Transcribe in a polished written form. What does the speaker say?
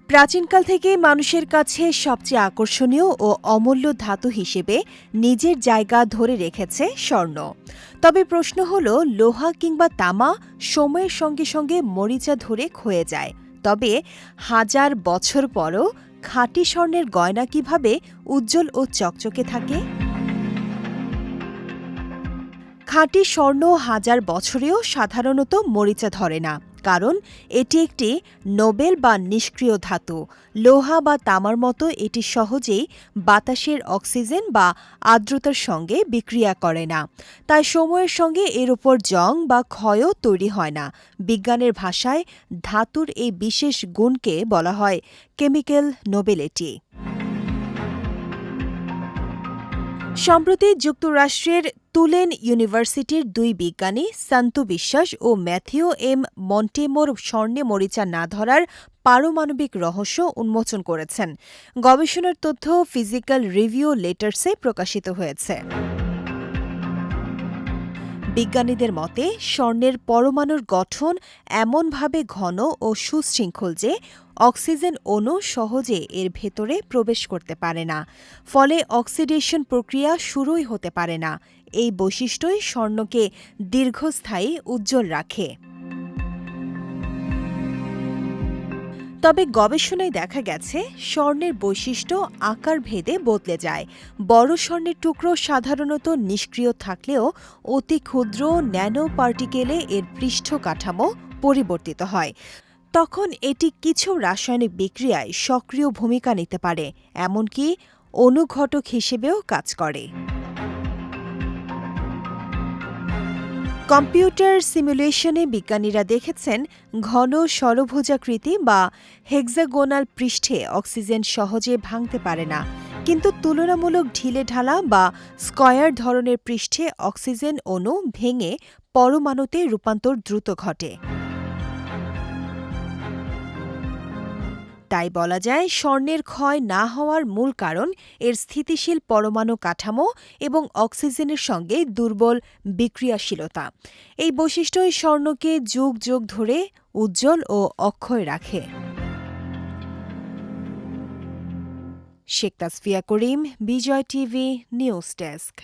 প্রাচীনকাল থেকেই মানুষের কাছে সবচেয়ে আকর্ষণীয় ও অমূল্য ধাতু হিসেবে নিজের জায়গা ধরে রেখেছে স্বর্ণ। তবে প্রশ্ন হলো, লোহা কিংবা তামা সময়ের সঙ্গে সঙ্গে মরিচা ধরে ক্ষয়ে যায়, তবে হাজার বছর পরও খাঁটি স্বর্ণের গয়না কিভাবে উজ্জ্বল ও চকচকে থাকে? খাঁটি স্বর্ণ হাজার বছরেও সাধারণত মরিচা ধরে না, কারণ এটি একটি নোবেল বা নিষ্ক্রিয় ধাতু। লোহা বা তামার মতো এটি সহজেই বাতাসের অক্সিজেন বা আর্দ্রতার সঙ্গে বিক্রিয়া করে না, তাই সময়ের সঙ্গে এর উপর জং বা ক্ষয়ও তৈরি হয় না। বিজ্ঞানের ভাষায় ধাতুর এই বিশেষ গুণকে বলা হয় কেমিক্যাল নোবেলিটি। সম্প্রতি যুক্তরাষ্ট্রের তুলেন ইউনিভার্সিটির দুই বিজ্ঞানী সন্তু বিশ্বাস ও ম্যাথিও এম মন্টেমোর স্বর্ণে মরিচা না ধরার পারমাণবিক রহস্য উন্মোচন করেছেন। গবেষণার তথ্য ফিজিক্যাল রিভিউ লেটার্সে প্রকাশিত হয়েছে। বিজ্ঞানীদের মতে স্বর্ণের পরমাণুর গঠন এমনভাবে ঘন ও সুশৃঙ্খল যে অক্সিজেন অণু সহজে এর ভেতরে প্রবেশ করতে পারে না, ফলে অক্সিডেশন প্রক্রিয়া শুরুই হতে পারে না। এই বৈশিষ্ট্যই স্বর্ণকে দীর্ঘস্থায়ী উজ্জ্বল রাখে। তবে গবেষণায় দেখা গেছে স্বর্ণের বৈশিষ্ট্য আকার ভেদে বদলে যায়। বড় স্বর্ণের টুকরো সাধারণত নিষ্ক্রিয় থাকলেও অতি ক্ষুদ্র ন্যানো পার্টিকেলে এর পৃষ্ঠ কাঠামো পরিবর্তিত হয়। তখন এটি কিছু রাসায়নিক বিক্রিয়ায় সক্রিয় ভূমিকা নিতে পারে, এমনকি অনুঘটক হিসেবেও কাজ করে। কম্পিউটার সিমুলেশনে বিজ্ঞানীরা দেখেছেন ঘন ষড়ভুজাকৃতি বা হেক্সাগোনাল পৃষ্ঠে অক্সিজেন সহজে ভাঙতে পারে না, কিন্তু তুলনামূলক ঢিলেঢালা বা স্কয়ার ধরনের পৃষ্ঠে অক্সিজেন অণু ভেঙে পরমাণুতে রূপান্তর দ্রুত ঘটে। তাই বলা যায়, স্বর্ণের ক্ষয় না হওয়ার মূল কারণ এর স্থিতিশীল পরমাণু কাঠামো এবং অক্সিজেনের সঙ্গে দুর্বল বিক্রিয়াশীলতা। এই বৈশিষ্ট্যই স্বর্ণকে যুগ যুগ ধরে উজ্জ্বল ও অক্ষয় রাখে। শেখ তাসফিয়া করিম, বিজয় টিভি, নিউজ ডেস্ক।